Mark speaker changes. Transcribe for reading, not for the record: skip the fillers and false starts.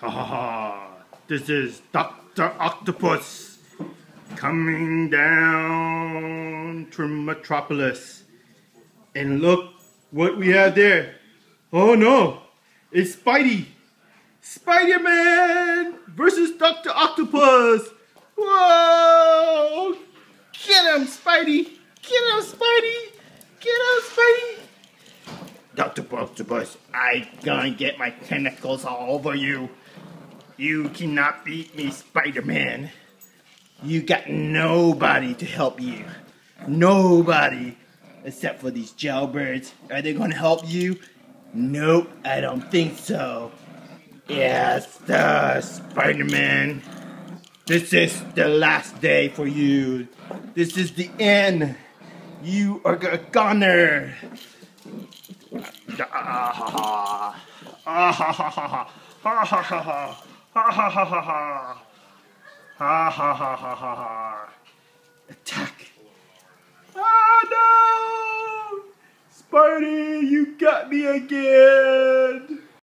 Speaker 1: Ha ha ha! This is Dr. Octopus coming down to Metropolis. And look what we have there. Oh no! It's Spidey! Spider-Man versus Dr. Octopus! Whoa! Get him, Spidey! Get him, Spidey! Get him, Spidey! Dr. Octopus, I gonna get my tentacles all over you. You cannot beat me, Spider-Man. You got nobody to help you. Nobody. Except for these jailbirds. Are they gonna help you? Nope, I don't think so. Yes, Spider-Man. This is the last day for you. This is the end. You are a goner. Attack. Oh no! Spidey, you got me again!